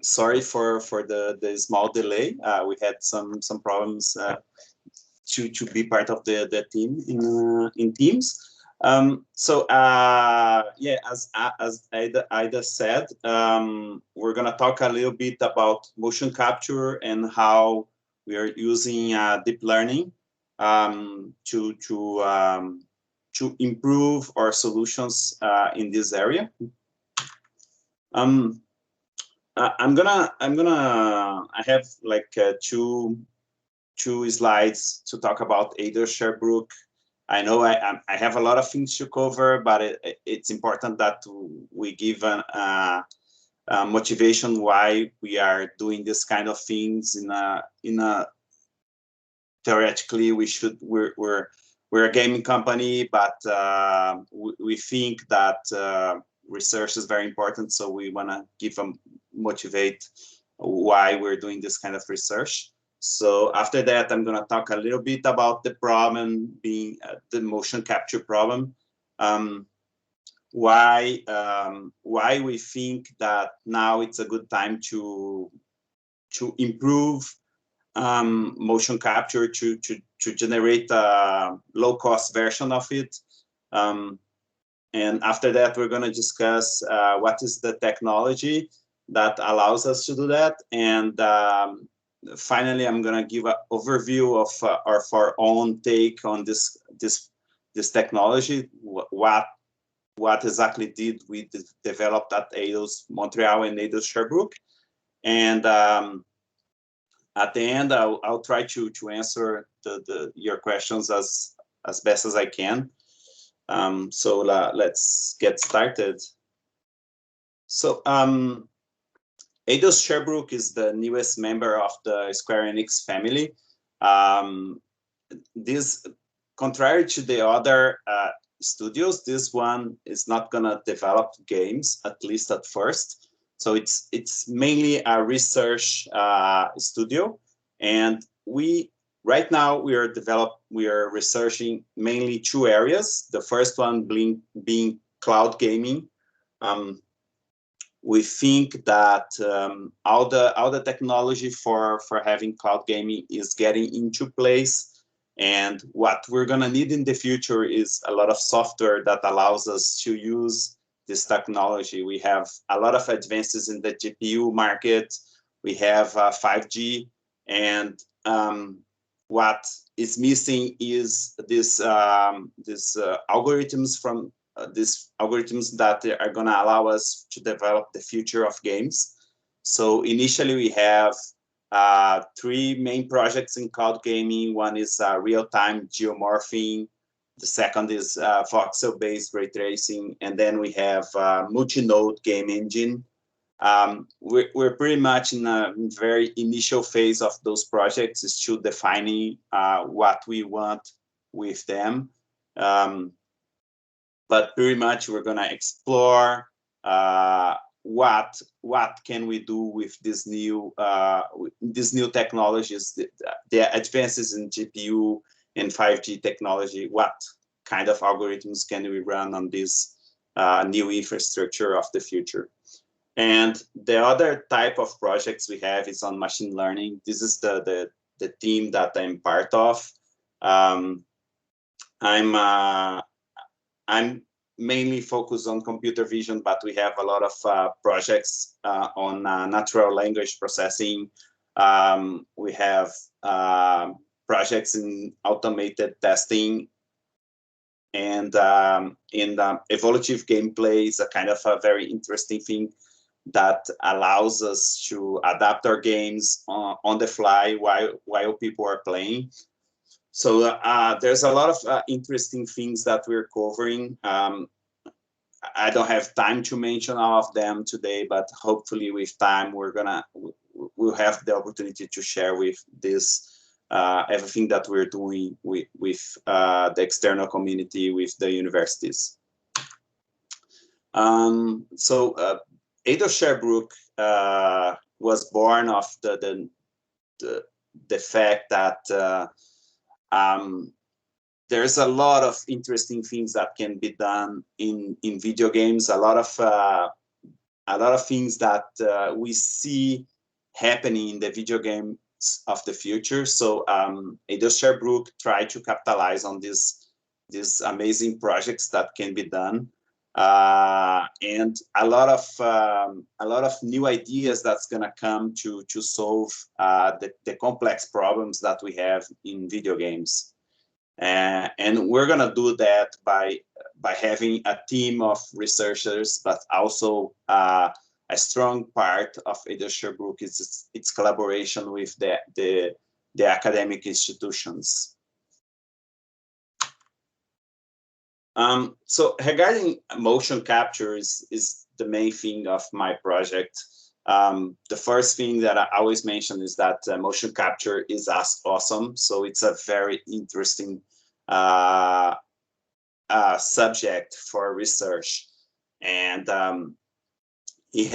Sorry for the small delay. We had some problems to be part of the team in Teams. Yeah, as Aida said, we're gonna talk a little bit about motion capture and how we are using deep learning to improve our solutions in this area. I have like two slides to talk about Eidos-Montréal. I know I have a lot of things to cover, but it's important that we give a motivation why we are doing this kind of things in a theoretically we're a gaming company, but we think that research is very important, so we want to motivate why we're doing this kind of research. So after that, I'm going to talk a little bit about the problem being the motion capture problem. Why we think that now it's a good time to improve motion capture to generate a low-cost version of it. And after that, we're going to discuss what is the technology that allows us to do that. And finally, I'm going to give an overview of our own take on this technology. What exactly did we develop at Eidos-Montréal and Eidos-Montréal? And at the end, I'll try to answer your questions as best as I can. So let's get started. So Eidos-Montréal is the newest member of the Square Enix family. This, contrary to the other studios, this one is not gonna develop games, at least at first. So it's mainly a research studio, and right now we are researching mainly two areas. The first one being cloud gaming. We think that all the technology for having cloud gaming is getting into place, and what we're gonna need in the future is a lot of software that allows us to use this technology. We have a lot of advances in the GPU market. We have 5G, and what is missing is these algorithms from these algorithms that are going to allow us to develop the future of games. So initially we have three main projects in cloud gaming. One is real-time geomorphing. The second is voxel-based ray tracing, and then we have multi-node game engine. We're pretty much in a very initial phase of those projects, is still defining what we want with them. But pretty much we're gonna explore what can we do with these new technologies, the advances in GPU and 5G technology. What kind of algorithms can we run on this new infrastructure of the future? And the other type of projects we have is on machine learning. This is the team that I'm part of. I'm mainly focused on computer vision, but we have a lot of projects on natural language processing. We have projects in automated testing, and in evolutive gameplay is a kind of a very interesting thing that allows us to adapt our games on the fly while people are playing. So there's a lot of interesting things that we're covering. I don't have time to mention all of them today, but hopefully with time we'll have the opportunity to share with this everything that we're doing with the external community, with the universities. Eidos-Montréal was born of the fact that there's a lot of interesting things that can be done in video games. A lot of a lot of things that we see happening in the video games of the future. So Eidos-Montréal tried to capitalize on these amazing projects that can be done, and a lot of new ideas that's gonna come to solve the complex problems that we have in video games. And we're gonna do that by having a team of researchers, but also a strong part of Eidos-Montréal is its collaboration with the academic institutions. So regarding motion capture is the main thing of my project. The first thing that I always mention is that motion capture is awesome. So it's a very interesting subject for research, and it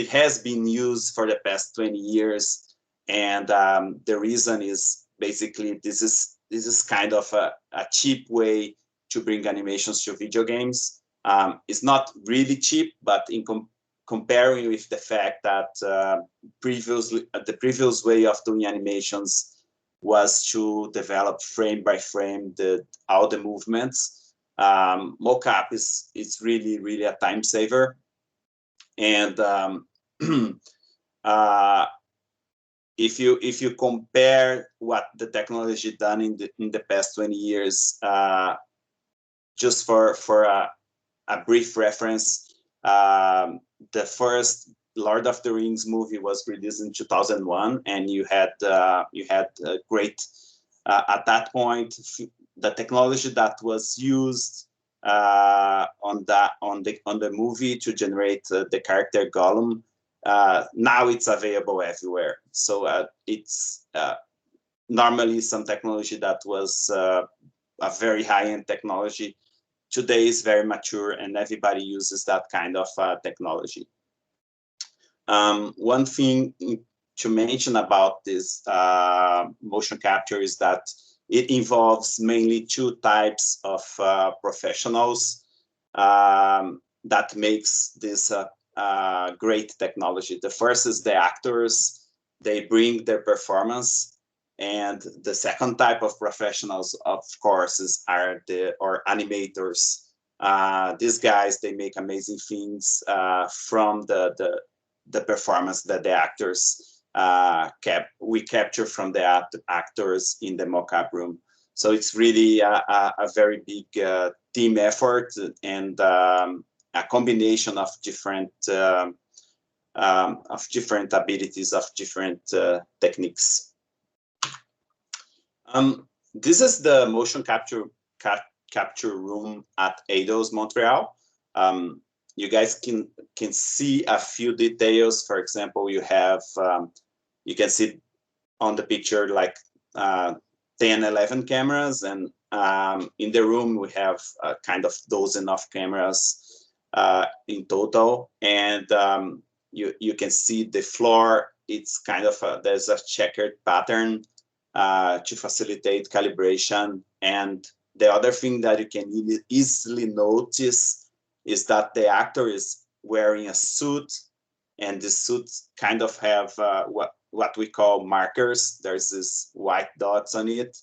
has been used for the past 20 years, and the reason is basically this is kind of a cheap way to bring animations to video games. It's not really cheap, but in comparing with the fact that the previous way of doing animations was to develop frame by frame all the movements. Mocap is really a time saver, and if you compare what the technology done in the past 20 years, just for a brief reference, the first Lord of the Rings movie was released in 2001, and you had a great at that point the technology that was used on the movie to generate the character Gollum. Now it's available everywhere. So it's normally some technology that was a very high-end technology. Today is very mature, and everybody uses that kind of technology. One thing to mention about this motion capture is that it involves mainly two types of professionals that makes this great technology. The first is the actors. They bring their performance, and the second type of professionals, of course, are animators. These guys, they make amazing things from the performance that the actors we capture from the actors in the mock-up room. So it's really a very big team effort, and a combination of different abilities, of different techniques. This is the motion capture room at Eidos-Montréal. You guys can see a few details. For example, you have you can see on the picture like 10, 11 cameras, and in the room we have kind of dozen of cameras in total, and you can see the floor. It's kind of there's a checkered pattern to facilitate calibration. And the other thing that you can easily notice is that the actor is wearing a suit, and the suits kind of have what we call markers. There's this white dots on it,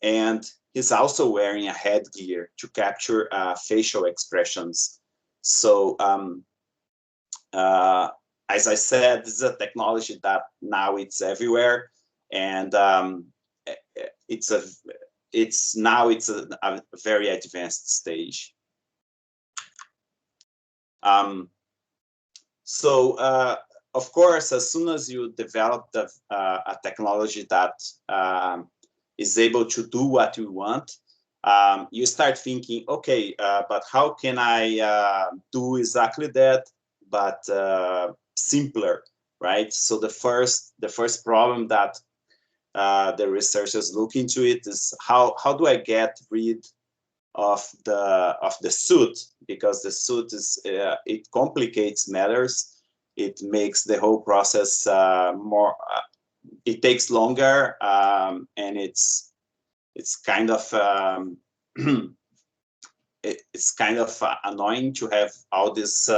and he's also wearing a headgear to capture facial expressions. So as I said, this is a technology that now it's everywhere, and it's a very advanced stage. Of course, as soon as you develop a technology that is able to do what you want, you start thinking, okay, but how can I do exactly that, but simpler, right? So the first problem that the researchers look into it is how do I get rid of the suit, because the suit is it complicates matters. It makes the whole process more. It takes longer, and it's kind of it's kind of annoying to have all these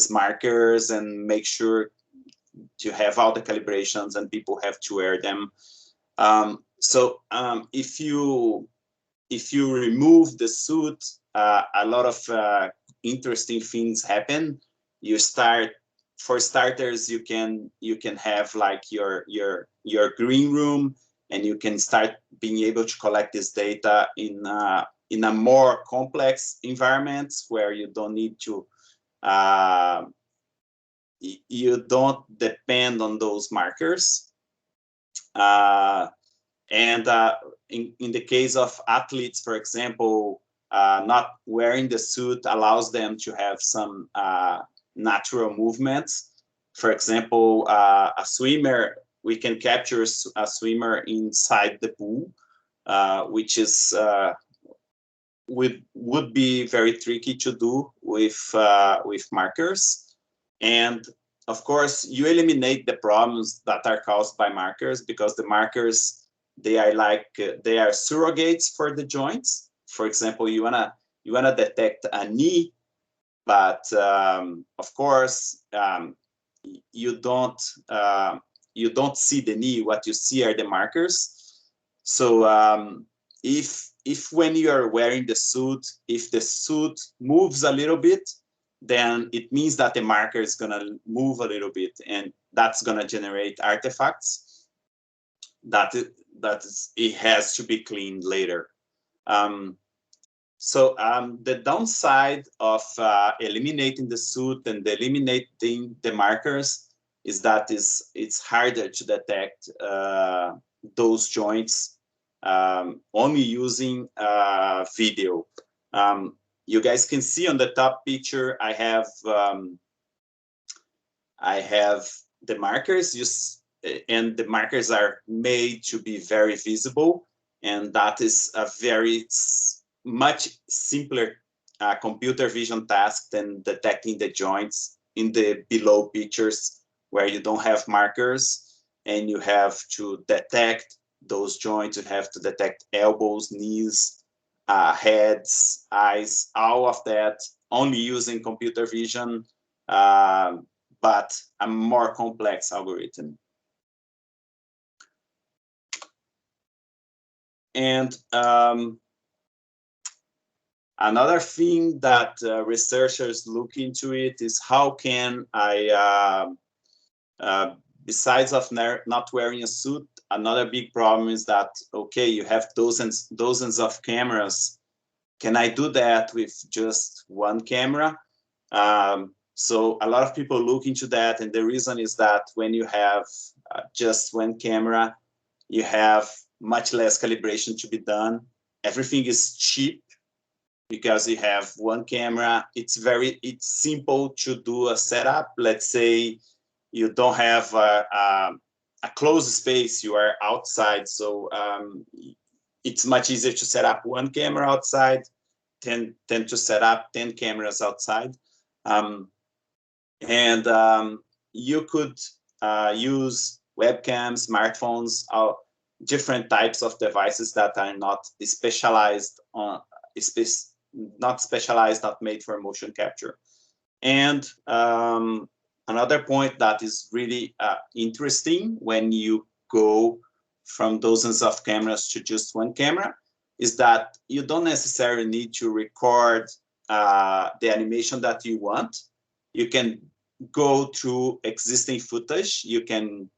markers and make sure to have all the calibrations and people have to wear them. If you remove the suit, a lot of interesting things happen. For starters, you can have like your green room, and you can start being able to collect this data in a more complex environment where you don't need to you don't depend on those markers. In the case of athletes, for example, not wearing the suit allows them to have some natural movements. For example, a swimmer, we can capture a swimmer inside the pool, which is would be very tricky to do with markers. And of course, you eliminate the problems that are caused by markers, because the markers, they are surrogates for the joints. For example, you wanna detect a knee, but of course you don't see the knee. What you see are the markers. So if when you are wearing the suit, if the suit moves a little bit, then it means that the marker is gonna move a little bit, and that's gonna generate artifacts it has to be cleaned later. The downside of eliminating the suit and eliminating the markers is that it's harder to detect those joints only using video. You guys can see on the top picture, I have the markers, and the markers are made to be very visible, and that is a very much simpler computer vision task than detecting the joints in the below pictures where you don't have markers and you have to detect those joints. You have to detect elbows, knees, heads, eyes, all of that only using computer vision, but a more complex algorithm. And another thing that researchers look into it is how can I, besides of not wearing a suit, another big problem is that, okay, you have dozens of cameras. Can I do that with just one camera? So a lot of people look into that, and the reason is that when you have just one camera, you have much less calibration to be done. Everything is cheap because you have one camera. It's simple to do a setup. Let's say you don't have a closed space, you are outside, so it's much easier to set up one camera outside than to set up 10 cameras outside. You could use webcams, smartphones, different types of devices that are not specialized, not made for motion capture. And another point that is really interesting when you go from dozens of cameras to just one camera is that you don't necessarily need to record the animation that you want. You can go through existing footage. You can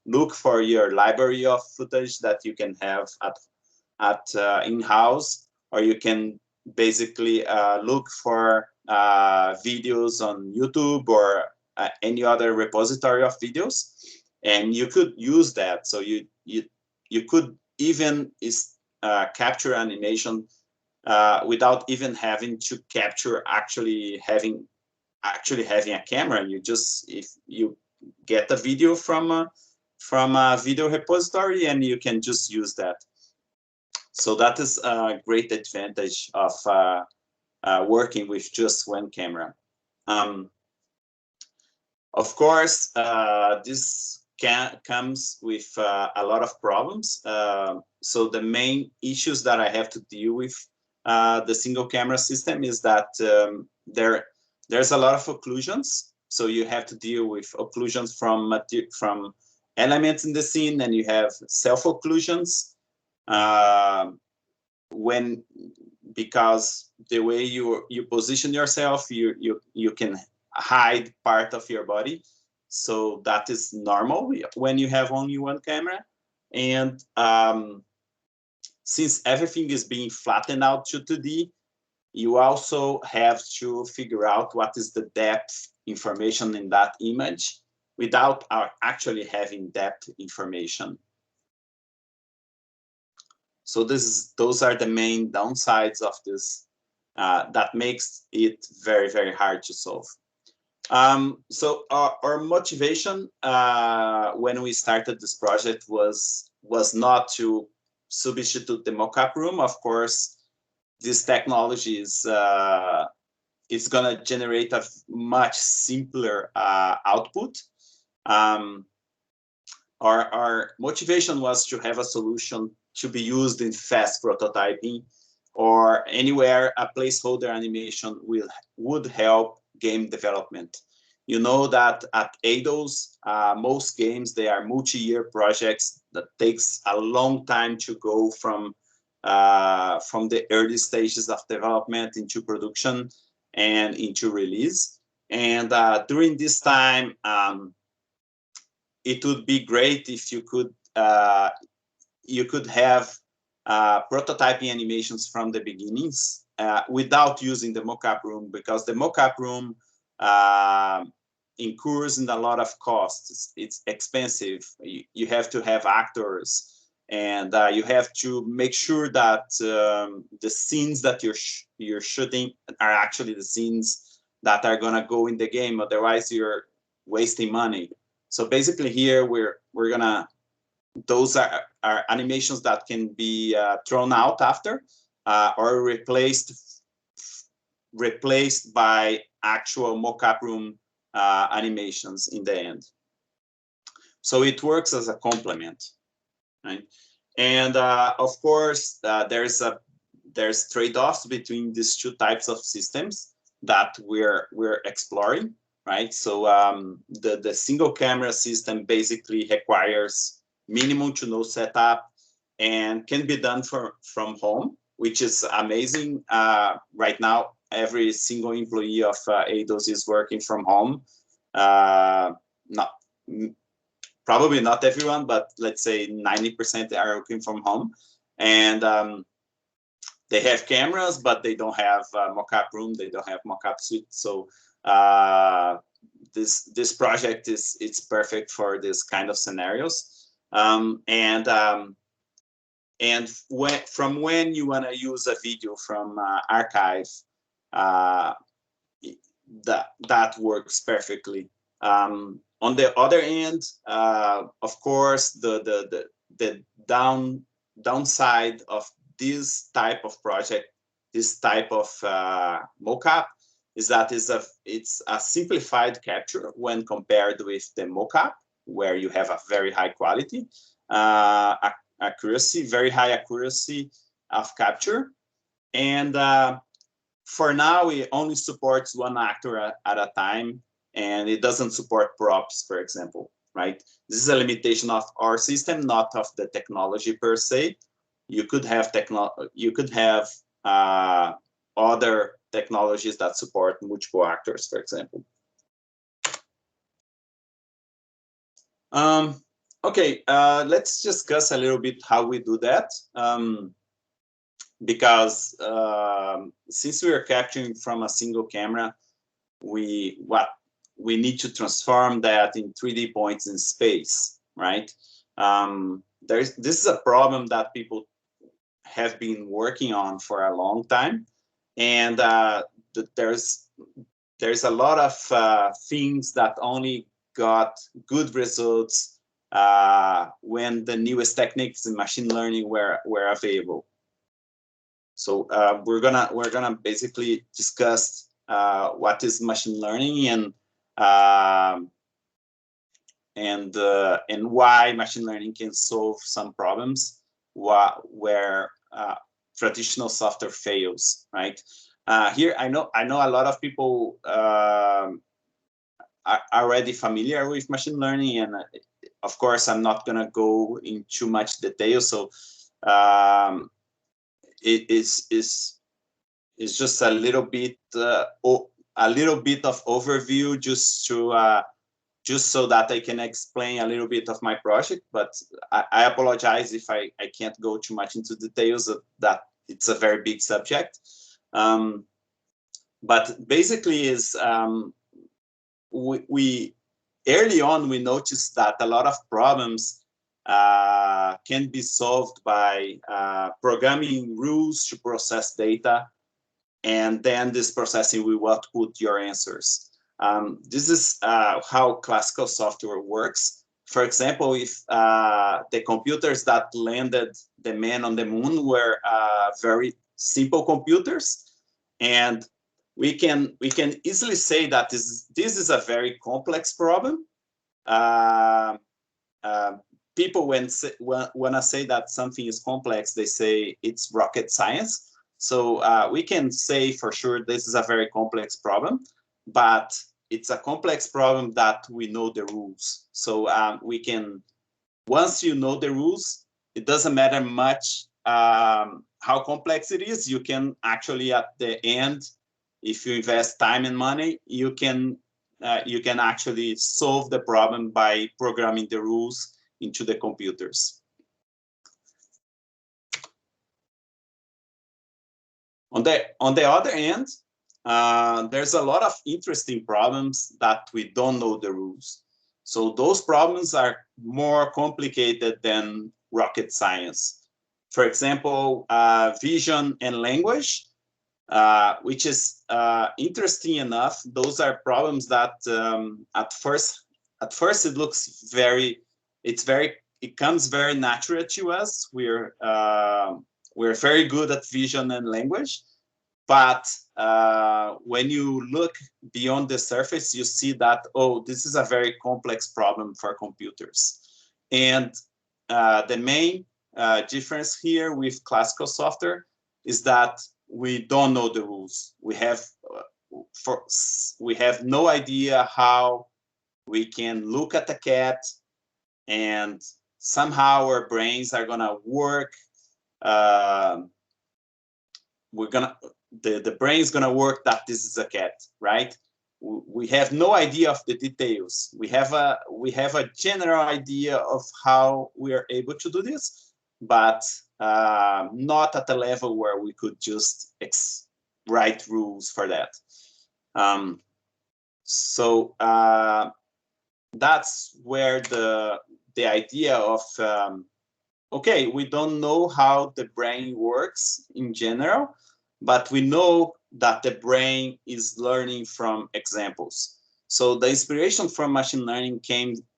look for your library of footage that you can have at in-house, or you can basically look for videos on YouTube or any other repository of videos, and you could use that. So you could even capture animation without even having to capture actually having a camera. If you get a video from a video repository, and you can just use that. So that is a great advantage of working with just one camera. Of course, this comes with a lot of problems. So the main issues that I have to deal with the single camera system is that there's a lot of occlusions. So you have to deal with occlusions from elements in the scene, and you have self-occlusions because the way you position yourself, you can hide part of your body. So that is normal when you have only one camera. And since everything is being flattened out to 2D, you also have to figure out what is the depth information in that image without actually having depth information. So those are the main downsides of this that makes it very, very hard to solve. So our motivation when we started this project was not to substitute the mockup room. Of course, this technology is it's going to generate a much simpler output. Our motivation was to have a solution to be used in fast prototyping, or anywhere a placeholder animation would help game development. You know that at Eidos, most games, they are multi-year projects that takes a long time to go from the early stages of development into production and into release. And during this time, it would be great if you could have prototyping animations from the beginnings without using the mockup room, because the mockup room incurs in a lot of costs. It's expensive. You have to have actors, and you have to make sure that the scenes that you're shooting are actually the scenes that are gonna go in the game. Otherwise, you're wasting money. So basically, here we're gonna, those are animations that can be thrown out after or replaced by actual mockup room animations in the end. So it works as a complement, right? And of course, there's trade-offs between these two types of systems that we're exploring, right? So the single camera system basically requires minimum to no setup and can be done from home, which is amazing. Right now, every single employee of Eidos is working from home. Probably not everyone, but let's say 90% are working from home. And they have cameras, but they don't have mockup room. They don't have mockup suite. So this project it's perfect for this kind of scenarios. And when you want to use a video from archive, that works perfectly. On the other end, of course, the downside of this type of project, this type of mockup, is that it's a simplified capture when compared with the mockup, where you have a very high quality accuracy, very high accuracy of capture. And for now, it only supports one actor at a time, and it doesn't support props, for example, right? This is a limitation of our system, not of the technology per se. You could have other technologies that support multiple actors, for example. Okay, let's discuss a little bit how we do that. Because since we are capturing from a single camera, we need to transform that in 3D points in space, right? This is a problem that people have been working on for a long time, and there's a lot of things that only got good results when the newest techniques in machine learning were available. So we're gonna basically discuss what is machine learning and why machine learning can solve some problems where traditional software fails, right? Here, I know a lot of people are already familiar with machine learning, and of course, I'm not gonna go in too much detail. So it is just a little bit of overview, just so that I can explain a little bit of my project. But I apologize if I can't go too much into details of that. It's a very big subject. But basically is we early on, we noticed that a lot of problems can be solved by programming rules to process data, and then this processing will output your answers. This is how classical software works. For example, if the computers that landed the man on the moon were very simple computers, and we can easily say that this is a very complex problem. People when I say that something is complex, they say it's rocket science. So we can say for sure this is a very complex problem, but it's a complex problem that we know the rules. So we can, once you know the rules, it doesn't matter much how complex it is. You can actually at the end, if you invest time and money, you can actually solve the problem by programming the rules into the computers. On the other hand, there's a lot of interesting problems that we don't know the rules. So those problems are more complicated than rocket science. For example, vision and language, which is interesting enough. Those are problems that at first it looks it comes very natural to us. We're very good at vision and language, but when you look beyond the surface, you see that, oh, this is a very complex problem for computers. And the main difference here with classical software is that we don't know the rules. We have no idea how we can look at a cat and somehow our brains are gonna work. The brain is gonna work that this is a cat, right? We have no idea of the details. We have a general idea of how we are able to do this, but not at a level where we could just write rules for that. So that's where the idea of okay, we don't know how the brain works in general, but we know that the brain is learning from examples. So the inspiration from machine learning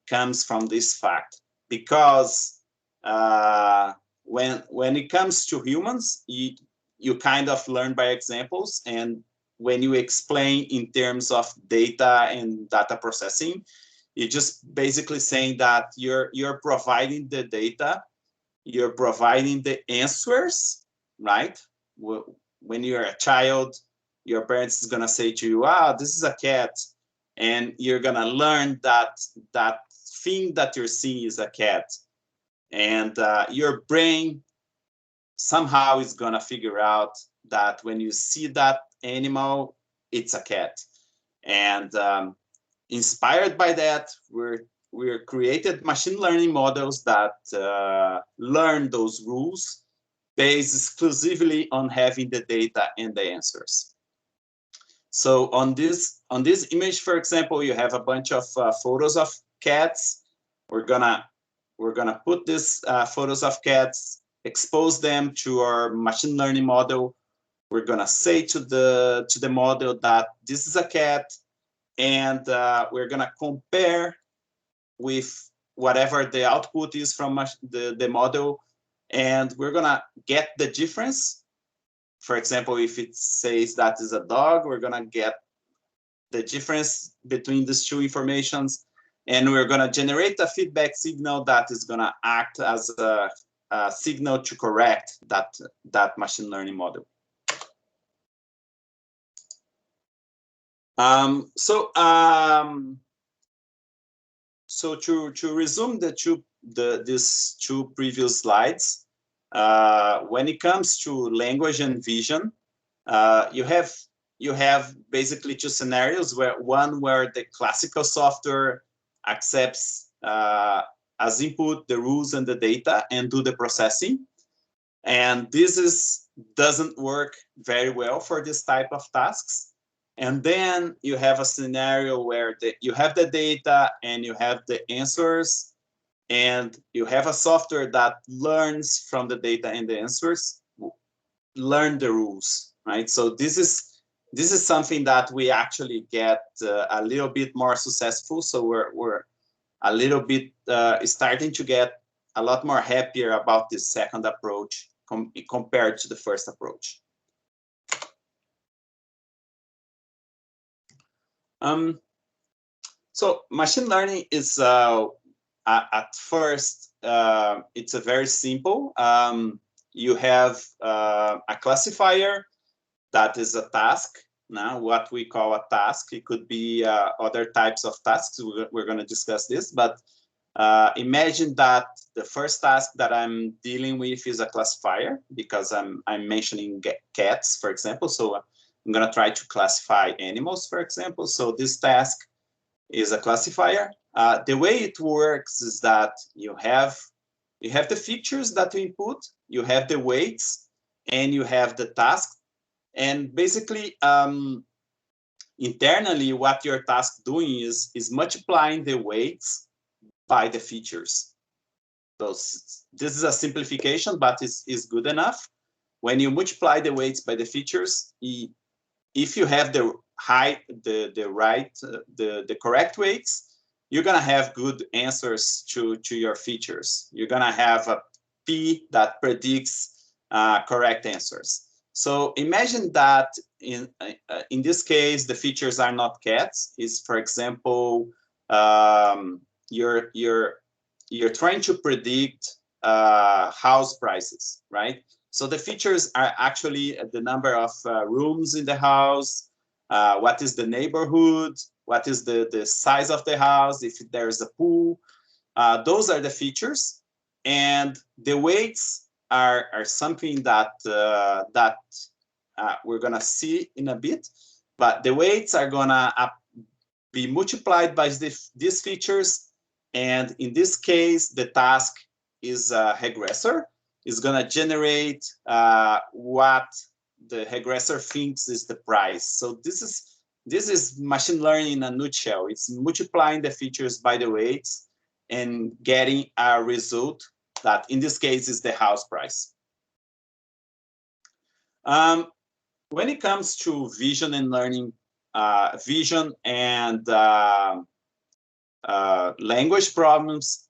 comes from this fact, because when it comes to humans, you kind of learn by examples, and when you explain in terms of data and data processing, you're just basically saying that you're providing the data, you're providing the answers, right? When you're a child, your parents is gonna say to you, this is a cat, and you're gonna learn that thing that you're seeing is a cat, and your brain somehow is gonna figure out that when you see that animal, it's a cat. And inspired by that, we're created machine learning models that learn those rules based exclusively on having the data and the answers. So on this image, for example, you have a bunch of photos of cats. We're gonna put these photos of cats, expose them to our machine learning model. We're gonna say to the model that this is a cat, and we're gonna compare with whatever the output is from the model, and we're gonna get the difference. For example, if it says that is a dog, we're gonna get the difference between these two informations, and we're gonna generate a feedback signal that is gonna act as a signal to correct that machine learning model. So to resume these two previous slides, when it comes to language and vision, you have basically two scenarios, where the classical software accepts as input the rules and the data and do the processing, and this doesn't work very well for this type of tasks. And then you have a scenario where you have the data and you have the answers, and you have a software that learns from the data and the answers, learn the rules, right? So this is something that we actually get a little bit more successful. So we're a little bit starting to get a lot more happier about this second approach compared to the first approach. So machine learning is at first it's a very simple. You have a classifier that is a task. Now, what we call a task, it could be other types of tasks. We're going to discuss this, but imagine that the first task that I'm dealing with is a classifier, because I'm mentioning cats, for example. So I'm going to try to classify animals, for example. So this task is a classifier. The way it works is that you have the features that you input, you have the weights, and you have the task. And basically, internally, what your task doing is multiplying the weights by the features. So this is a simplification, but it's good enough. When you multiply the weights by the features, if you have the correct weights, you're gonna have good answers to your features. You're gonna have a P that predicts correct answers. So imagine that in this case, the features are not cats. Is, for example, you're trying to predict house prices, right? So the features are actually the number of rooms in the house, what is the neighborhood, what is the size of the house, if there's a pool. Those are the features, and the weights are something that we're gonna see in a bit. But the weights are gonna be multiplied by these features, and in this case, the task is a regressor. Is gonna generate what the regressor thinks is the price. So this is machine learning in a nutshell. It's multiplying the features by the weights and getting a result that in this case is the house price. When it comes to vision and learning, vision and language problems,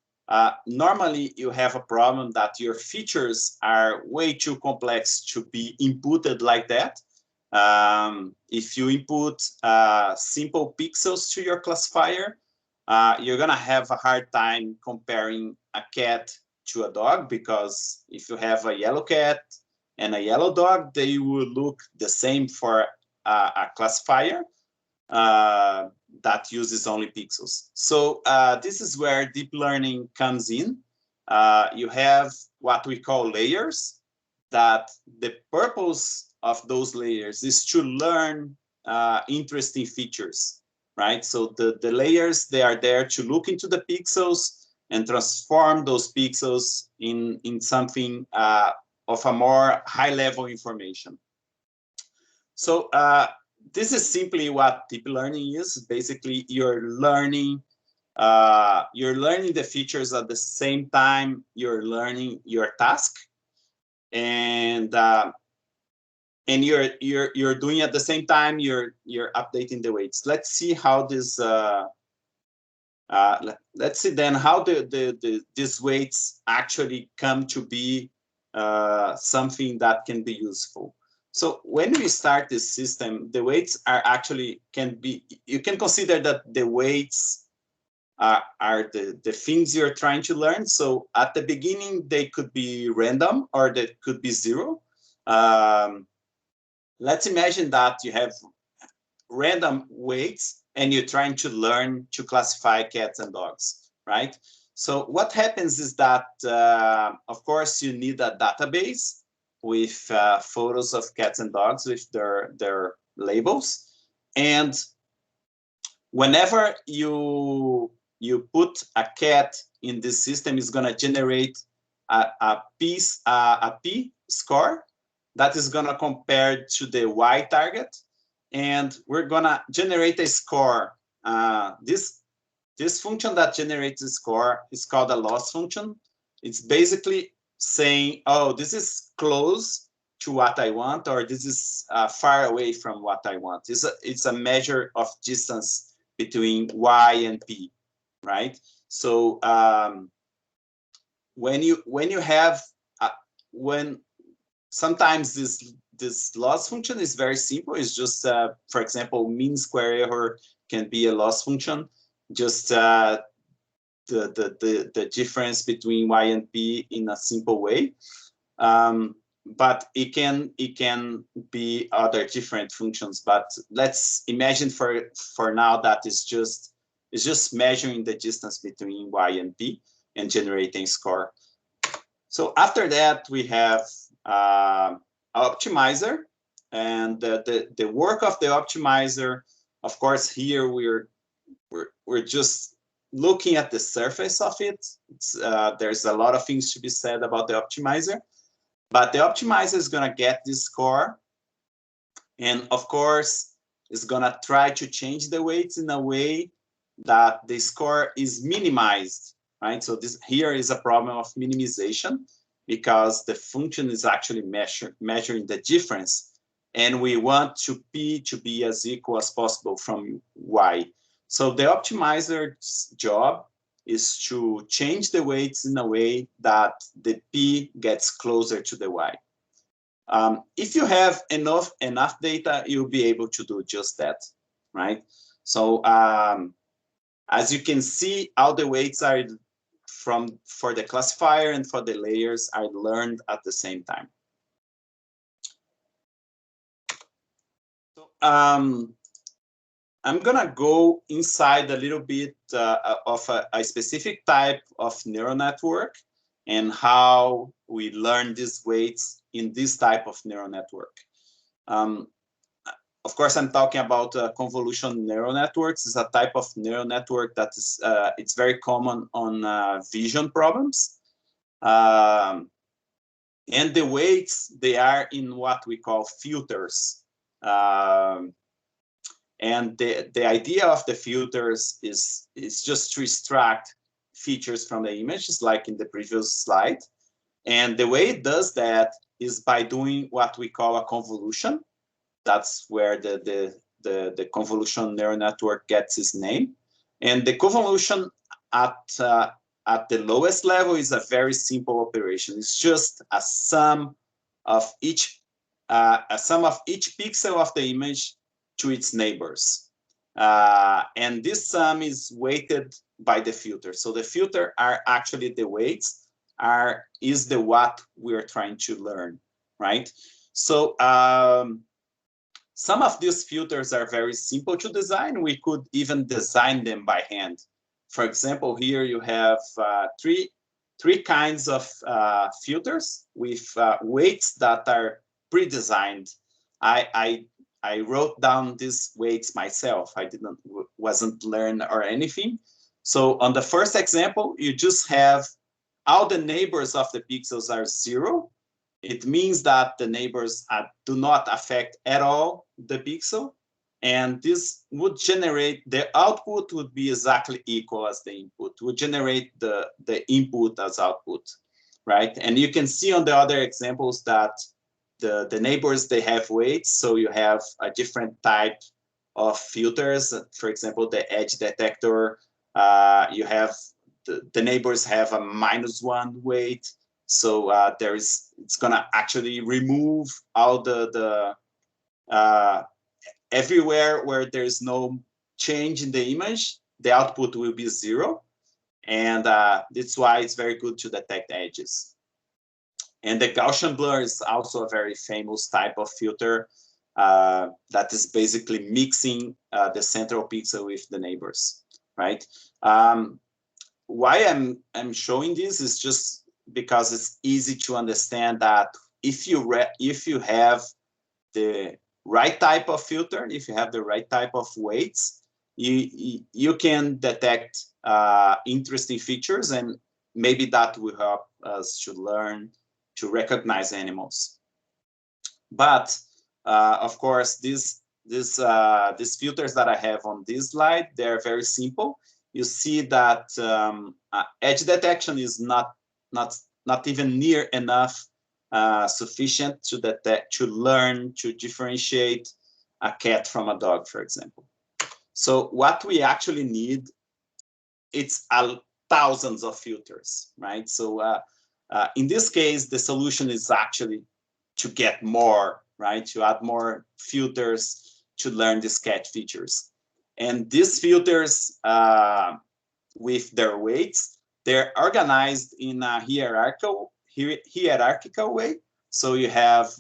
normally you have a problem that your features are way too complex to be inputted like that. If you input simple pixels to your classifier, you're gonna have a hard time comparing a cat to a dog, because if you have a yellow cat and a yellow dog, they will look the same for a classifier that uses only pixels. So this is where deep learning comes in. You have what we call layers, that the purpose of those layers is to learn interesting features, right? So the layers, they are there to look into the pixels and transform those pixels in something of a more high-level information. So this is simply what deep learning is. Basically, you're learning the features at the same time you're learning your task, and you're doing at the same time you're updating the weights. Let's see how this. Let's see then how these weights actually come to be something that can be useful. So when we start this system, the weights are actually you can consider that the weights are the things you're trying to learn. So at the beginning, they could be random or they could be zero. Let's imagine that you have random weights and you're trying to learn to classify cats and dogs, right? So what happens is that, of course, you need a database with photos of cats and dogs with their labels. And whenever you put a cat in this system, it's going to generate a P score that is going to compare to the Y target. And we're going to generate a score. This function that generates a score is called a loss function. It's basically saying, oh, this is close to what I want, or this is far away from what I want. It's a measure of distance between Y and P, right? So when you have sometimes this loss function is very simple. It's just for example, mean square error can be a loss function. Just the difference between Y and P in a simple way. But it can be other different functions. But let's imagine for now that it's just measuring the distance between Y and P and generating score. So after that, we have optimizer, and the work of the optimizer. Of course, here we're just looking at the surface of it. There's a lot of things to be said about the optimizer. But the optimizer is going to get this score. And of course, it's going to try to change the weights in a way that the score is minimized, right? So this here is a problem of minimization because the function is actually measuring the difference. And we want P to be as equal as possible from Y. So the optimizer's job is to change the weights in a way that the P gets closer to the Y. If you have enough data, you'll be able to do just that, right? So as you can see, all the weights are for the classifier and for the layers are learned at the same time. So I'm gonna go inside a little bit of a specific type of neural network and how we learn these weights in this type of neural network. Of course, I'm talking about convolution neural networks. It's a type of neural network that is it's very common on vision problems. And the weights, they are in what we call filters. And the idea of the filters is just to extract features from the images, like in the previous slide. And the way it does that is by doing what we call a convolution. That's where the convolution neural network gets its name. And the convolution at the lowest level is a very simple operation. It's just a sum of each pixel of the image to its neighbors. And this sum is weighted by the filter. So the filter are actually the weights, is the what we're trying to learn, right? So some of these filters are very simple to design. We could even design them by hand. For example, here you have three kinds of filters with weights that are pre-designed. I wrote down these weights myself. I wasn't learned or anything. So on the first example, you just have all the neighbors of the pixels are 0. It means that the neighbors do not affect at all the pixel. And this would generate, the output would be exactly equal as the input, would generate the input as output, right? And you can see on the other examples that the neighbors, they have weights. So you have a different type of filters. For example, the edge detector, you have the neighbors have a -1 weight. So it's gonna actually remove all the everywhere where there's no change in the image, the output will be 0. And that's why it's very good to detect edges. And the Gaussian blur is also a very famous type of filter that is basically mixing the central pixel with the neighbors, right? Why I'm showing this is just because it's easy to understand that if you have the right type of filter, if you have the right type of weights, you can detect interesting features, and maybe that will help us to learn to recognize animals. But of course, these filters that I have on this slide, they're very simple. You see that edge detection is not even near enough sufficient to detect, to learn to differentiate a cat from a dog, for example. So what we actually need, it's thousands of filters, right? So in this case, the solution is actually to get more, right? To add more filters to learn these cat features. And these filters, with their weights, they're organized in a hierarchical way. So you have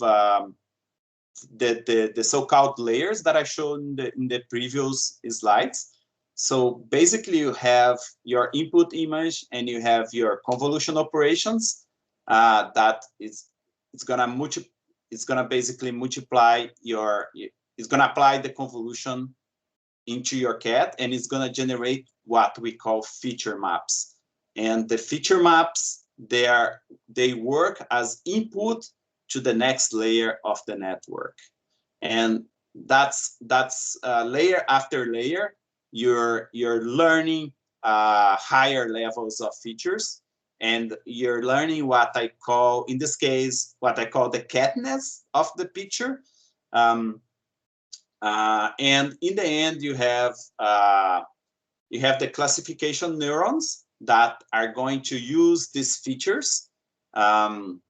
the so-called layers that I showed in the previous slides. So basically, you have your input image and you have your convolution operations. It's gonna basically multiply it's gonna apply the convolution into your cat, and it's gonna generate what we call feature maps. And the feature maps, they work as input to the next layer of the network. And that's layer after layer, you're learning higher levels of features, and you're learning what I call, in this case, what I call the catness of the picture. And in the end, you have the classification neurons that are going to use these features, and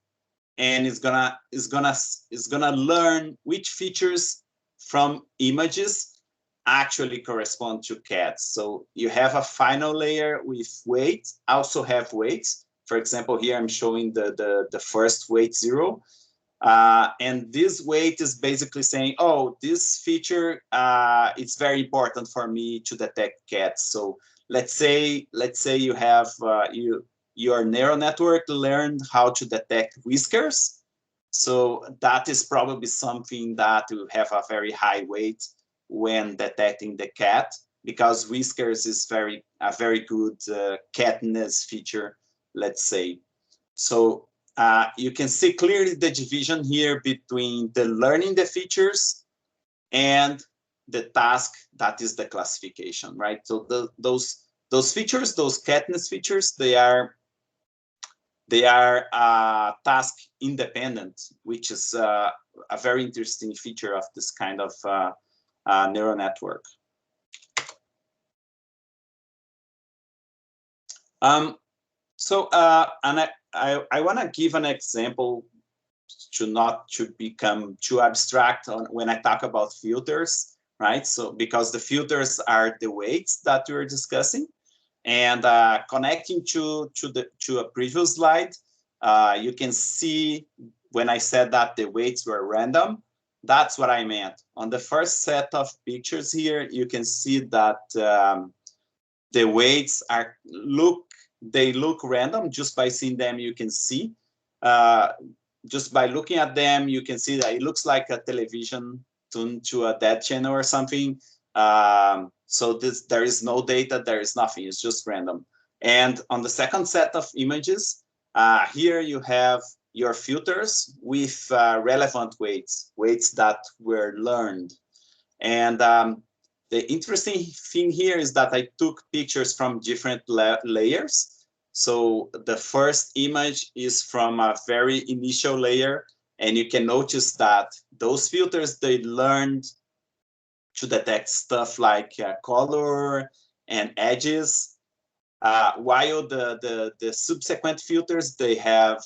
it's gonna learn which features from images actually correspond to cats. So you have a final layer with weights, also have weights. For example, here I'm showing the first weight 0. And this weight is basically saying, oh, this feature, it's very important for me to detect cats. So let's say you have your neural network learned how to detect whiskers. So that is probably something that will have a very high weight when detecting the cat, because whiskers is a very good catness feature, let's say. So you can see clearly the division here between the learning the features and the task that is the classification, right? So those features, those catness features, they are task independent, which is a very interesting feature of this kind of neural network. So and I want to give an example not to become too abstract when I talk about filters, right? So because the filters are the weights that we're discussing, and connecting to a previous slide, you can see when I said that the weights were random, that's what I meant. On the first set of pictures here, you can see that the weights look random. Just by seeing them, you can see. Just by looking at them, you can see that it looks like a television tuned to a dead channel or something. So there is no data, there is nothing, it's just random. And on the second set of images, here you have your filters with relevant weights that were learned. And the interesting thing here is that I took pictures from different layers. So the first image is from a very initial layer, and you can notice that those filters, they learned to detect stuff like color and edges, while the subsequent filters, they have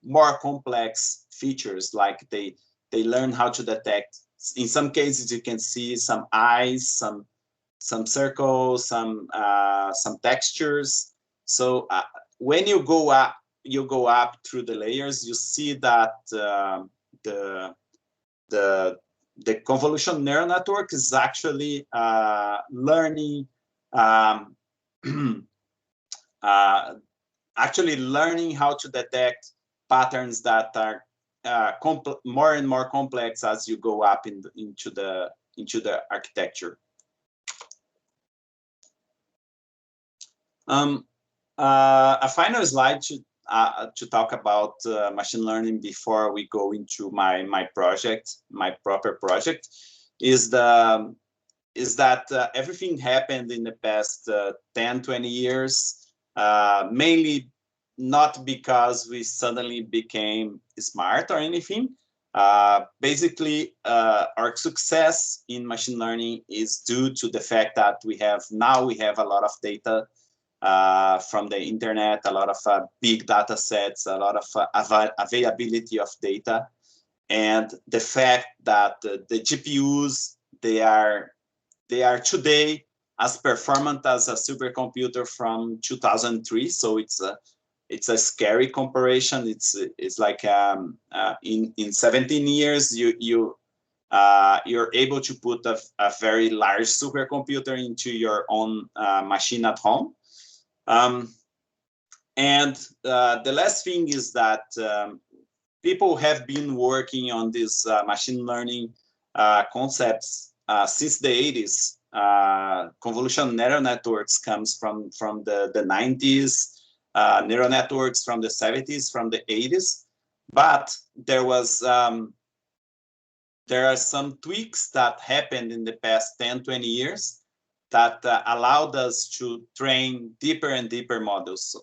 more complex features, like they learn how to detect. In some cases, you can see some eyes, some circles, some textures. So when you go up through the layers, you see that the convolutional neural network is actually learning actually learning how to detect patterns that are more and more complex as you go up into the architecture. A final slide to talk about machine learning before we go into my proper project, is that everything happened in the past 10-20 years, mainly not because we suddenly became smart or anything. Basically, our success in machine learning is due to the fact that we have a lot of data from the internet, a lot of big data sets, a lot of availability of data, and the fact that the GPUs, they are today as performant as a supercomputer from 2003. So it's a scary comparison. It's like in 17 years you're able to put a very large supercomputer into your own machine at home. And the last thing is that people have been working on these machine learning concepts since the 80s. Convolutional neural networks comes from the 90s, neural networks from the 70s, from the 80s. But there are some tweaks that happened in the past 10-20 years that allowed us to train deeper and deeper models.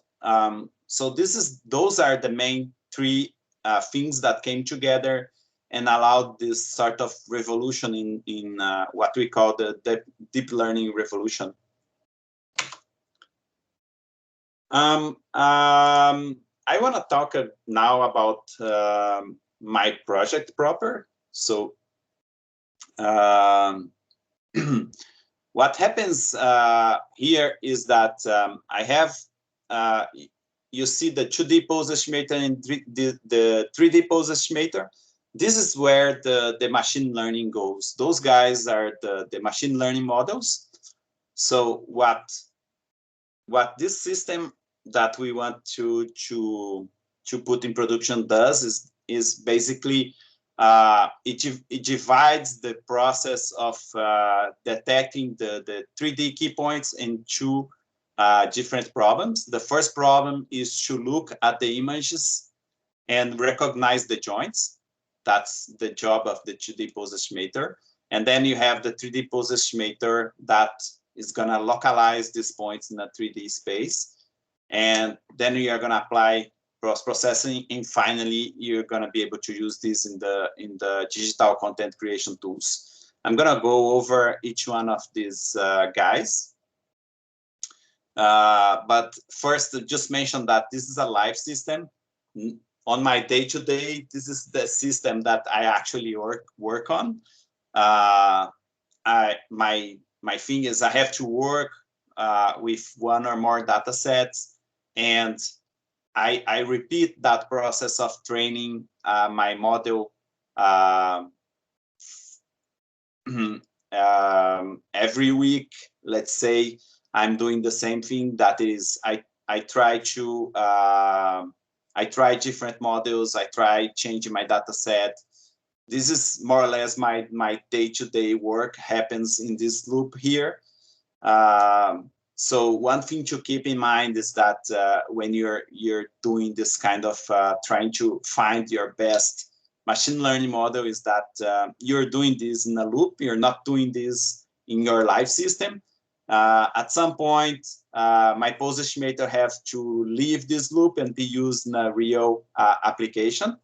So those are the main three things that came together and allowed this sort of revolution in what we call the deep learning revolution. I want to talk now about my project proper. So what happens here is that I have, you see the 2D pose estimator and the 3D pose estimator. This is where the machine learning goes. Those guys are the machine learning models. So what this system that we want to put in production does is basically it divides the process of detecting the 3D key points into different problems. The first problem is to look at the images and recognize the joints. That's the job of the 2D pose estimator. And then you have the 3D pose estimator that is going to localize these points in a 3D space. And then you are going to apply processing, and finally you're going to be able to use this in the digital content creation tools. I'm going to go over each one of these guys. But first, just mention that this is a live system. On my day-to-day, this is the system that I actually work on. My thing is I have to work with one or more data sets, and I repeat that process of training my model every week. Let's say I'm doing the same thing. That is, I try different models. I try changing my data set. This is more or less my day-to-day work happens in this loop here. So one thing to keep in mind is that when you're doing this kind of trying to find your best machine learning model, is that you're doing this in a loop. You're not doing this in your live system. At some point, my pose estimator has to leave this loop and be used in a real application.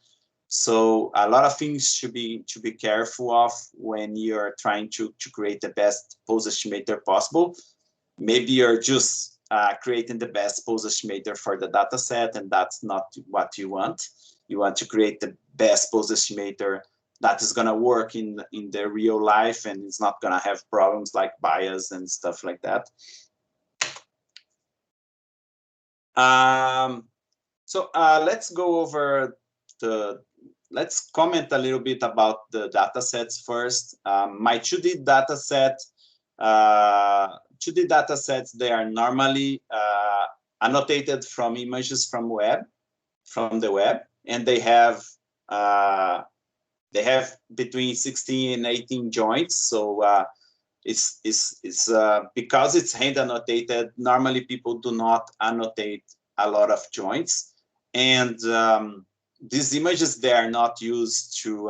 So a lot of things to be careful of when you're trying to create the best pose estimator possible. Maybe you're just creating the best pose estimator for the data set, and that's not what you want. You want to create the best pose estimator that is going to work in the real life, and it's not going to have problems like bias and stuff like that. So let's go over let's comment a little bit about the data sets first. My 2D data set, 2D data sets, they are normally annotated from images from the web, and they have between 16 and 18 joints. So it's because it's hand annotated, normally people do not annotate a lot of joints, and these images, they are not used to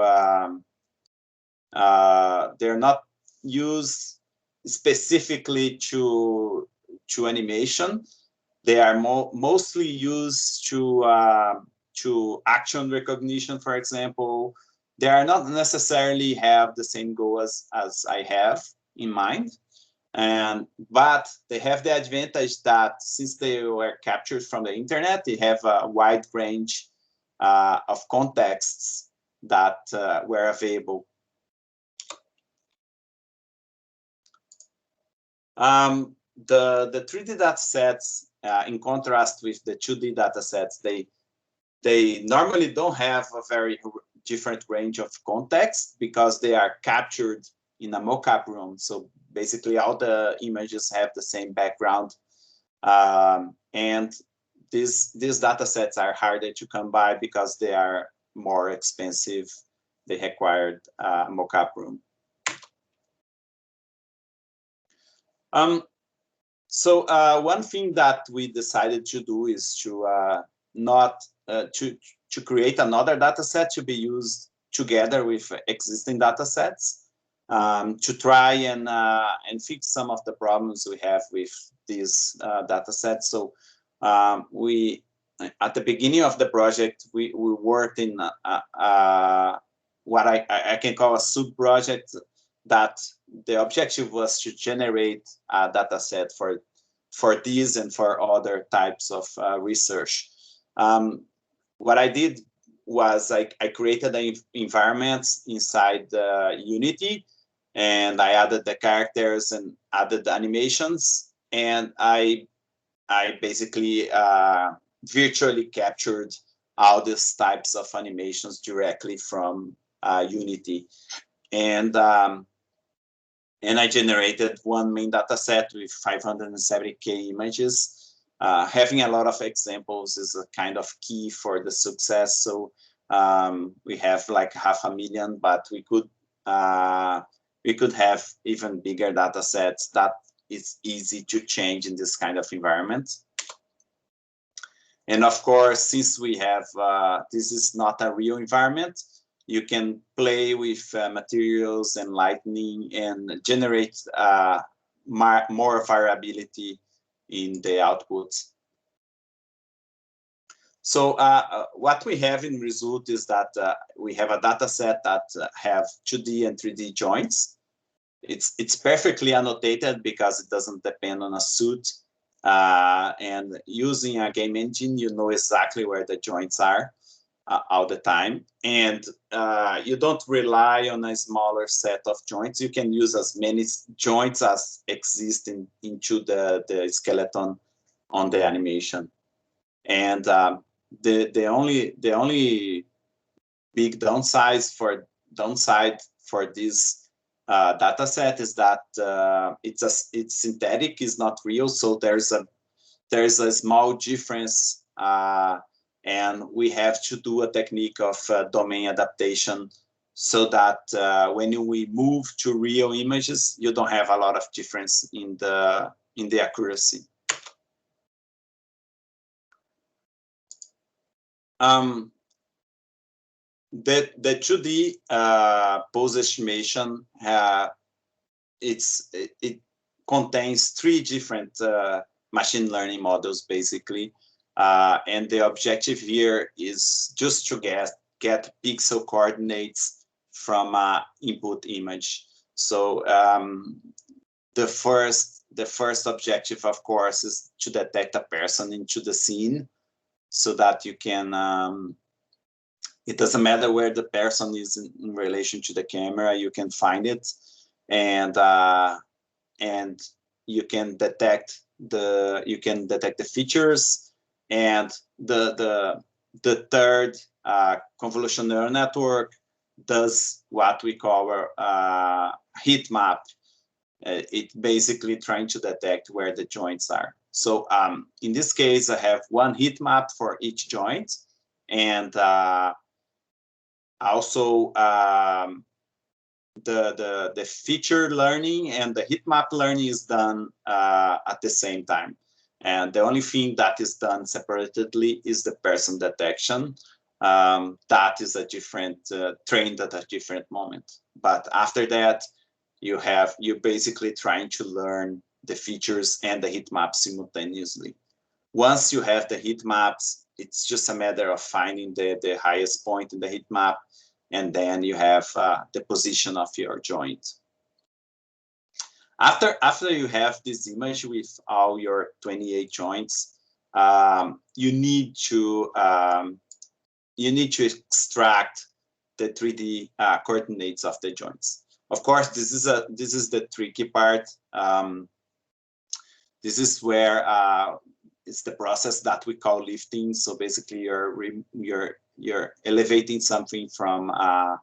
they're not used specifically to animation. They are mostly used to action recognition, for example. They are not necessarily have the same goal as I have in mind, but they have the advantage that since they were captured from the internet, they have a wide range of contexts that were available. The 3D data sets, in contrast with the 2D data sets, they normally don't have a very different range of context because they are captured in a mockup room. So basically all the images have the same background, and these data sets are harder to come by because they are more expensive. They required a mockup room. So one thing that we decided to do is to to create another data set to be used together with existing data sets, to try and fix some of the problems we have with these data sets. So we, at the beginning of the project, we worked in what I can call a sub-project, that the objective was to generate a data set for these and for other types of research. What I did was I created an environment inside Unity, and I added the characters and added the animations, and I basically virtually captured all these types of animations directly from Unity, and I generated one main data set with 570K images. Having a lot of examples is a kind of key for the success. So we have like 500,000, but we could have even bigger data sets that is easy to change in this kind of environment. And of course, since we have, this is not a real environment, you can play with materials and lighting and generate more variability in the outputs. So what we have in result is that we have a data set that have 2D and 3D joints. It's perfectly annotated because it doesn't depend on a suit. And using a game engine, you know exactly where the joints are all the time. And you don't rely on a smaller set of joints. You can use as many joints as exist into the skeleton on the animation. And the only big downside for this data set is that it's synthetic, is not real. So there's a small difference, and we have to do a technique of domain adaptation so that when we move to real images, you don't have a lot of difference in the accuracy. The 2D pose estimation, it contains 3 different machine learning models basically, and the objective here is just to get pixel coordinates from an input image. So the first objective, of course, is to detect a person into the scene, so that you can It doesn't matter where the person is in relation to the camera, you can find it, and you can detect the features. And the third convolutional neural network does what we call a heat map. It basically trying to detect where the joints are. So in this case, I have one heat map for each joint, and also the feature learning and the heat map learning is done at the same time. And the only thing that is done separately is the person detection. That is a different trained at a different moment. But after that, you're basically trying to learn the features and the heat map simultaneously. Once you have the heat maps, it's just a matter of finding the highest point in the heat map, and then you have the position of your joint. After you have this image with all your 28 joints, you need to extract the 3D coordinates of the joints. Of course, this is the tricky part. This is where it's the process that we call lifting. So basically, you're elevating something from a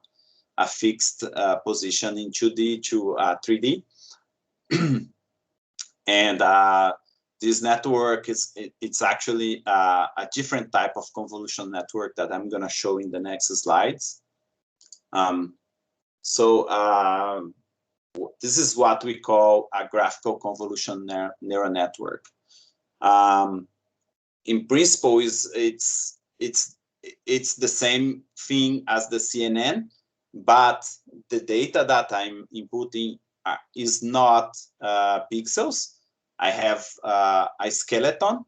fixed position in 2D to 3D. And this network it's actually a different type of convolution network that I'm going to show in the next slides. This is what we call a graphical convolution neural network. In principle, it's the same thing as the CNN, but the data that I'm inputting is not pixels. I have a skeleton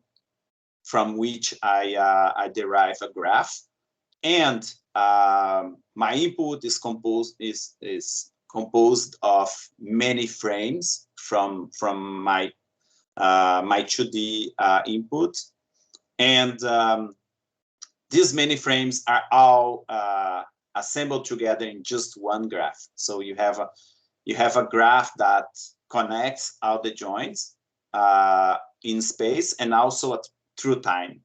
from which I derive a graph, and my input is composed of many frames from my 2D input, and these many frames are all assembled together in just one graph. So you have a graph that connects all the joints in space and also through time.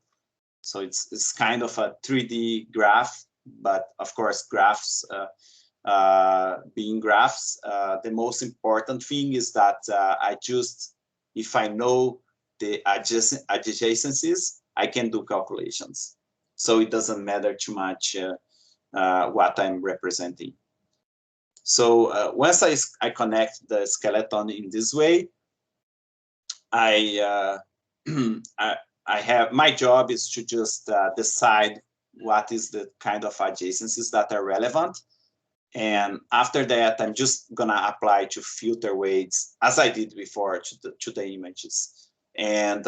So it's kind of a 3D graph, but of course graphs being graphs, the most important thing is that if I know the adjacencies, I can do calculations. So it doesn't matter too much what I'm representing. So once I connect the skeleton in this way, I have, my job is to just decide what is the kind of adjacencies that are relevant. And after that, I'm just gonna apply to filter weights as I did before to the images. And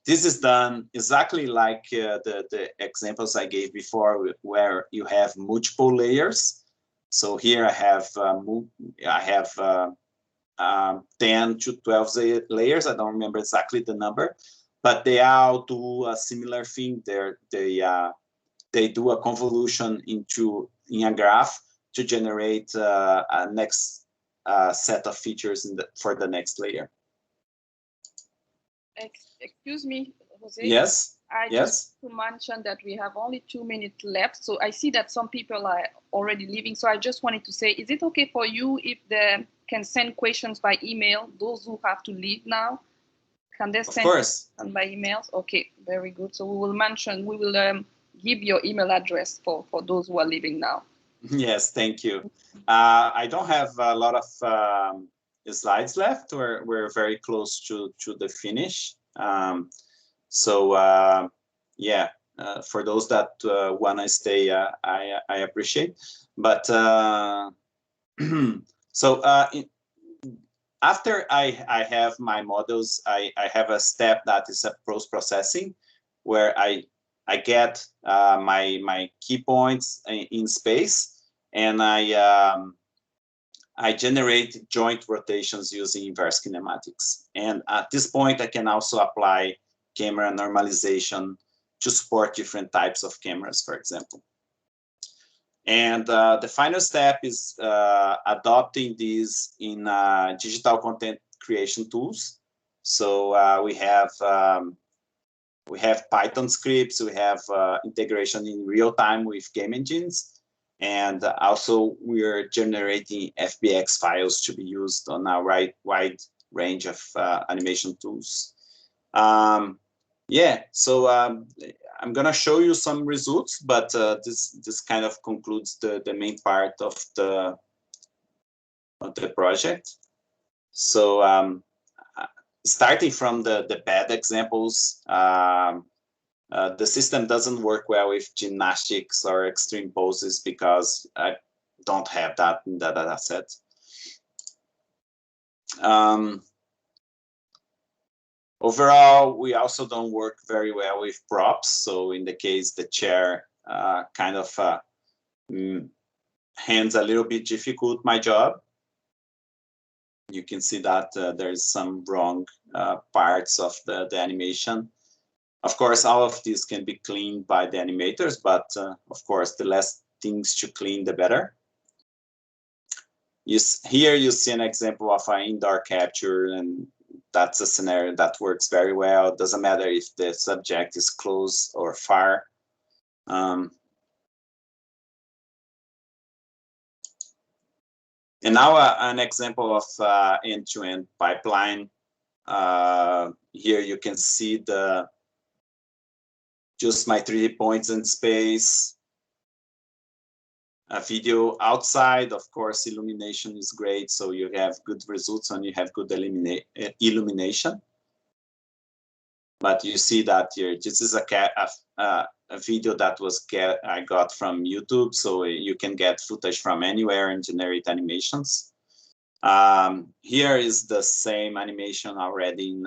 this is done exactly like the examples I gave before, where you have multiple layers. So here I have 10 to 12 layers. I don't remember exactly the number, but they all do a similar thing. They do a convolution in a graph to generate a next set of features for the next layer. Excuse me, Jose. Yes. Just to mention that we have only 2 minutes left. So I see that some people are already leaving. So I just wanted to say, is it okay for you if they can send questions by email? Those who have to leave now, can they send by emails? Okay, very good. So we will give your email address for those who are leaving now. Yes, thank you. I don't have a lot of slides left. We're very close to the finish. Yeah, for those that want to stay, I appreciate. But after I have my models, I have a step that is a post-processing, where I get my key points in space, and I generate joint rotations using inverse kinematics. And at this point, I can also apply camera normalization to support different types of cameras, for example. And the final step is adopting these in digital content creation tools. So we have Python scripts, we have integration in real time with game engines, and also we are generating FBX files to be used on a wide range of animation tools. Yeah, so I'm gonna show you some results, but this kind of concludes the main part of the project. So starting from the bad examples, the system doesn't work well with gymnastics or extreme poses because I don't have that in the data set. Overall, we also don't work very well with props. So in the case, the chair kind of hands a little bit difficult my job. You can see that there's some wrong parts of the animation. Of course, all of this can be cleaned by the animators, but of course, the less things to clean, the better. Here you see an example of an indoor capture, and that's a scenario that works very well. It doesn't matter if the subject is close or far. And now an example of end-to-end pipeline. Here you can see just my 3D points in space. A video outside, of course, illumination is great, so you have good results and you have good illumination. But you see that here, this is a video that I got from YouTube, so you can get footage from anywhere and generate animations. Here is the same animation already in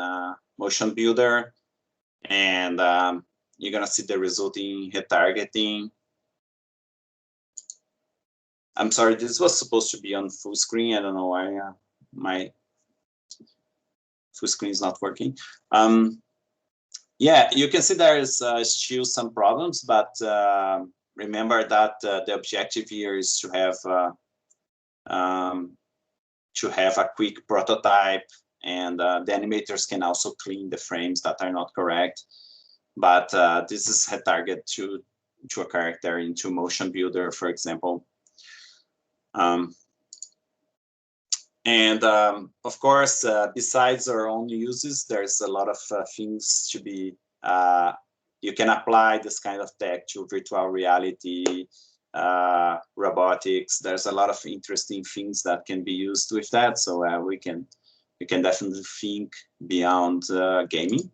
Motion Builder, and you're gonna see the resulting retargeting. I'm sorry, this was supposed to be on full screen. I don't know why my full screen is not working. Yeah, you can see there is still some problems, but remember that the objective here is to have a quick prototype, and the animators can also clean the frames that are not correct. But this is a target to a character into Motion Builder, for example. Of course, besides our own uses, there's a lot of things to be, you can apply this kind of tech to virtual reality, robotics. There's a lot of interesting things that can be used with that. So we can definitely think beyond gaming.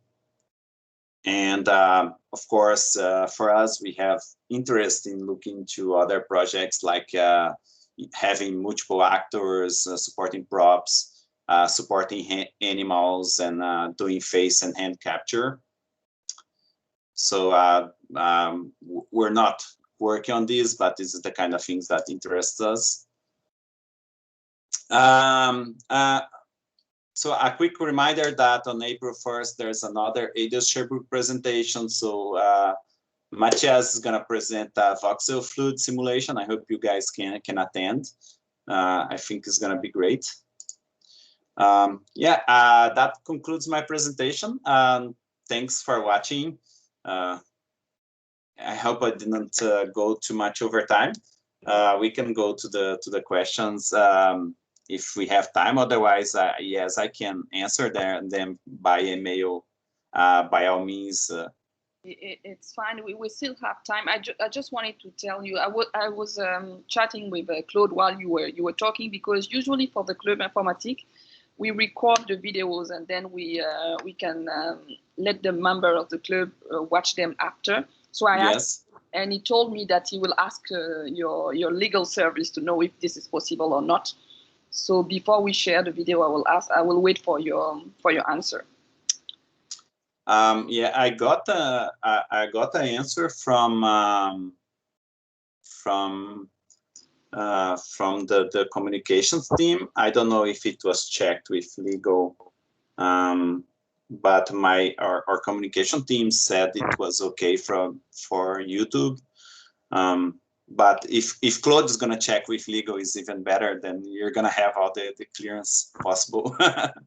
And of course, for us, we have interest in looking to other projects like having multiple actors, supporting props, supporting animals, and doing face and hand capture. So we're not working on this, but this is the kind of things that interest us. So a quick reminder that on April 1st, there's another Eidos-Montréal presentation. So Matthias is going to present a voxel fluid simulation. I hope you guys can attend. I think it's going to be great. Yeah, that concludes my presentation. Thanks for watching. I hope I didn't go too much over time. We can go to the questions if we have time. Otherwise, yes, I can answer them by email. By all means. It's fine. We still have time. I just wanted to tell you. I was chatting with Claude while you were talking, because usually for the Club Informatique, we record the videos and then we can let the member of the club watch them after. So I asked, and he told me that he will ask your legal service to know if this is possible or not. So before we share the video, I will wait for your answer. Yeah, I got an answer from the communications team. I don't know if it was checked with legal, but our communication team said it was okay for YouTube. But if Claude is going to check with Lego is even better, then you're going to have all the clearance possible.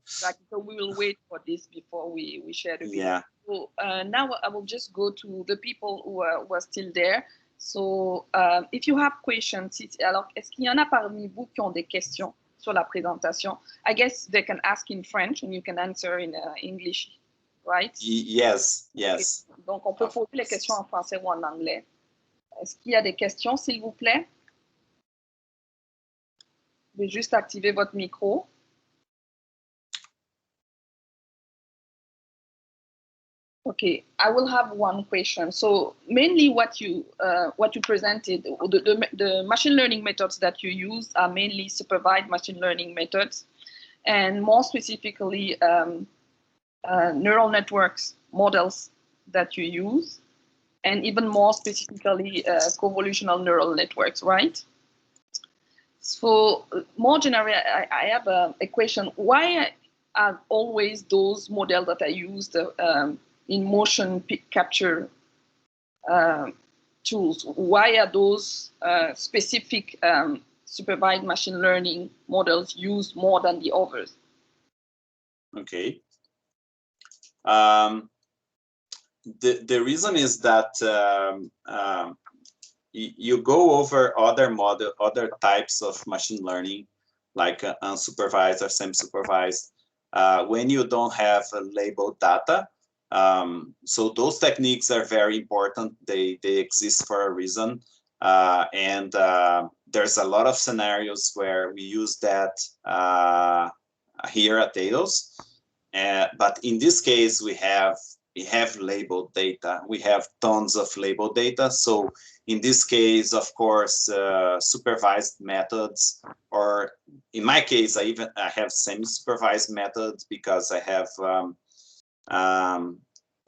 Exactly. So we will wait for this before we share the video. Yeah. So now I will just go to the people who are still there. So if you have questions, alors est-ce qu'il y en a parmi vous qui ont des questions sur la présentation? I guess they can ask in French and you can answer in English, right? Yes, yes. Okay. Donc on peut poser les questions en français ou en anglais. Est-ce qu'il y a des questions, s'il vous plaît? Vous pouvez juste activer votre micro. Okay, I will have one question. So mainly what you presented, the machine learning methods that you use are mainly supervised machine learning methods, and more specifically neural networks models that you use, and even more specifically convolutional neural networks, right? So more generally, I have a question. Why are always those models that are used in motion capture tools, why are those specific supervised machine learning models used more than the others? Okay. The reason is that you go over other types of machine learning, like unsupervised or semi-supervised, when you don't have labeled data. So those techniques are very important. They exist for a reason. And there's a lot of scenarios where we use that here at Eidos. But in this case, we have labeled data. We have tons of labeled data. So in this case, of course, supervised methods, or in my case, I have semi-supervised methods because I have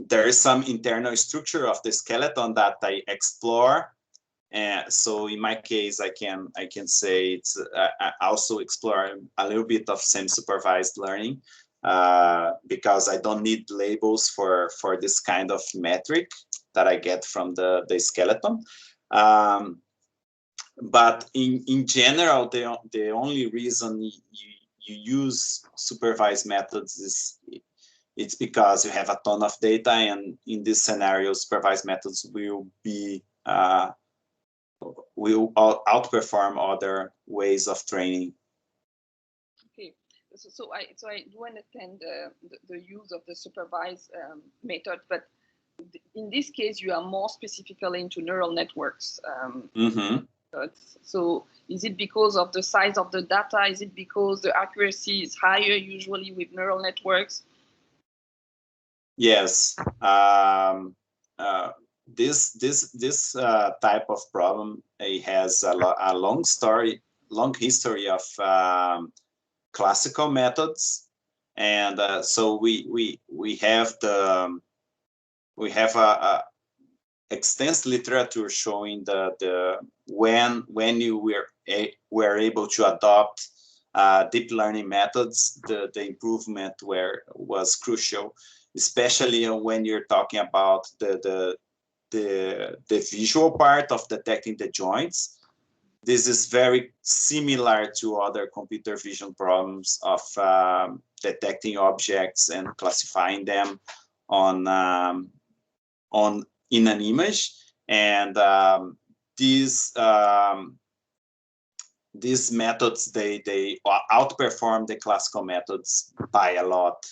there is some internal structure of the skeleton that I explore. And so in my case, I can say it's I also explore a little bit of semi-supervised learning because I don't need labels for this kind of metric that I get from the skeleton. But in general, the only reason you use supervised methods is it's because you have a ton of data, and in this scenario, supervised methods will outperform other ways of training. Okay, so I do understand the use of the supervised method, but in this case, you are more specifically into neural networks. So is it because of the size of the data? Is it because the accuracy is higher usually with neural networks? Yes, this type of problem has a long history of classical methods, and so we have a extensive literature showing the when you were able to adopt deep learning methods, the improvement was crucial, especially when you're talking about the visual part of detecting the joints. This is very similar to other computer vision problems of detecting objects and classifying them in an image. And these methods, they outperform the classical methods by a lot.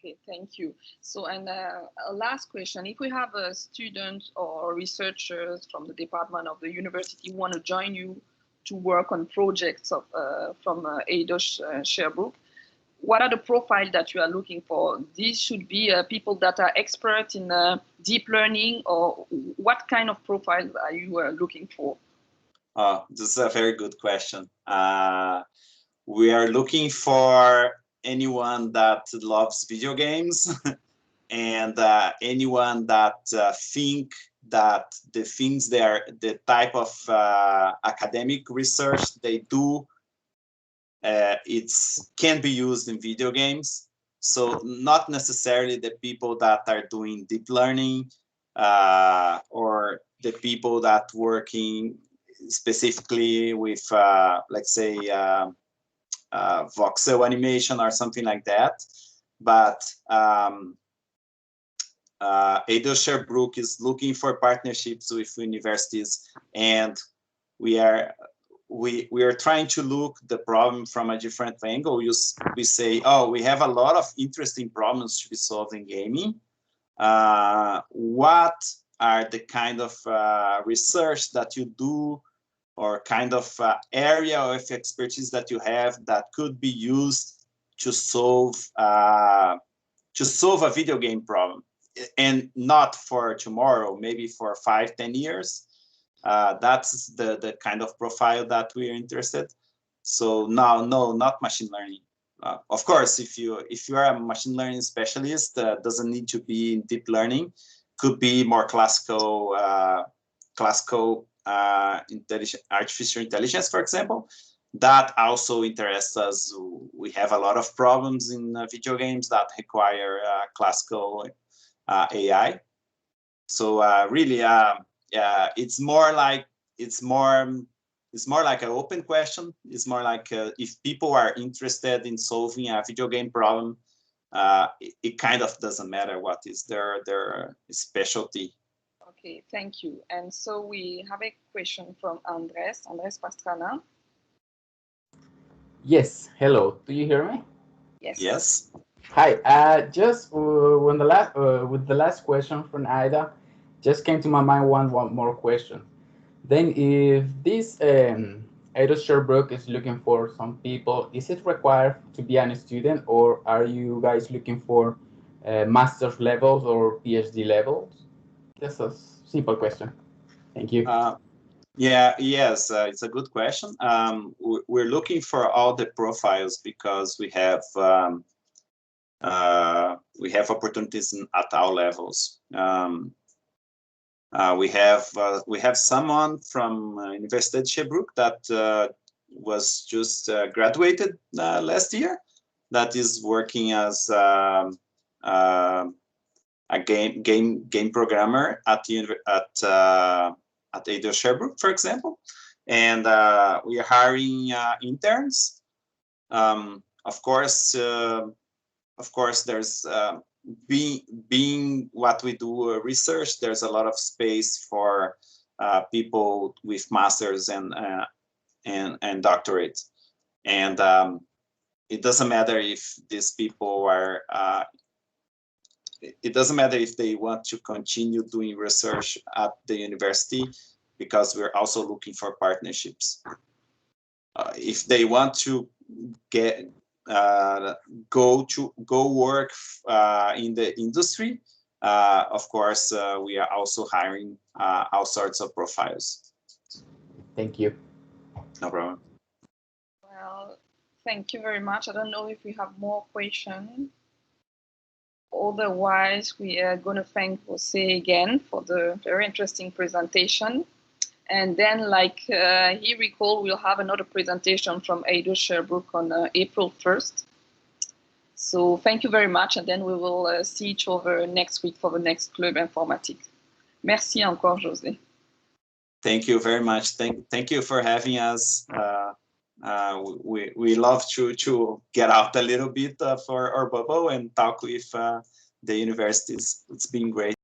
Okay, thank you. So, and a last question, if we have a student or researchers from the department of the university who want to join you to work on projects from Eidos Sherbrooke, what are the profiles that you are looking for? These should be people that are expert in deep learning, or what kind of profiles are you looking for? This is a very good question. We are looking for anyone that loves video games and anyone that think that the things the type of academic research they do can be used in video games. So not necessarily the people that are doing deep learning or the people that working specifically with, let's say, voxel animation or something like that. But Eidos-Montréal is looking for partnerships with universities, and we are trying to look the problem from a different angle. We say, oh, we have a lot of interesting problems to be solved in gaming. What are the kind of research that you do, or kind of area of expertise that you have that could be used to solve a video game problem, and not for tomorrow, maybe for 5-10 years. That's the kind of profile that we are interested. So no, not machine learning. Of course, if you are a machine learning specialist, doesn't need to be in deep learning. Could be more classical artificial intelligence, for example. That also interests us. We have a lot of problems in video games that require classical AI. So really, it's more like an open question. It's more like if people are interested in solving a video game problem, it kind of doesn't matter what is their specialty. Okay, thank you. And so we have a question from Andres Pastrana. Yes, hello. Do you hear me? Yes. Yes. Hi. Just with the last question from Ida, just came to my mind one more question. Then, if this Eidos-Montréal is looking for some people, is it required to be a student, or are you guys looking for master's levels or PhD levels? Just a simple question. Thank you. Yes, it's a good question. We're looking for all the profiles because we have opportunities at all levels. We have someone from University of Sherbrooke that was just graduated last year, that is working as a game programmer at Eidos-Montréal, for example, and we are hiring interns. Of course, there's being what we do research. There's a lot of space for people with masters and doctorates, and it doesn't matter if these people are. It doesn't matter if they want to continue doing research at the university, because we're also looking for partnerships. If they want to go work in the industry, of course, we are also hiring all sorts of profiles. Thank you. No problem. Well, thank you very much. I don't know if we have more questions. Otherwise, we are going to thank Jose again for the very interesting presentation. And then, like he recalled, we'll have another presentation from Eidos-Montréal on April 1st. So thank you very much. And then we will see each other next week for the next Club Informatique. Merci encore, José. Thank you very much. Thank you for having us. We love to get out a little bit for our bubble and talk with the universities. It's been great.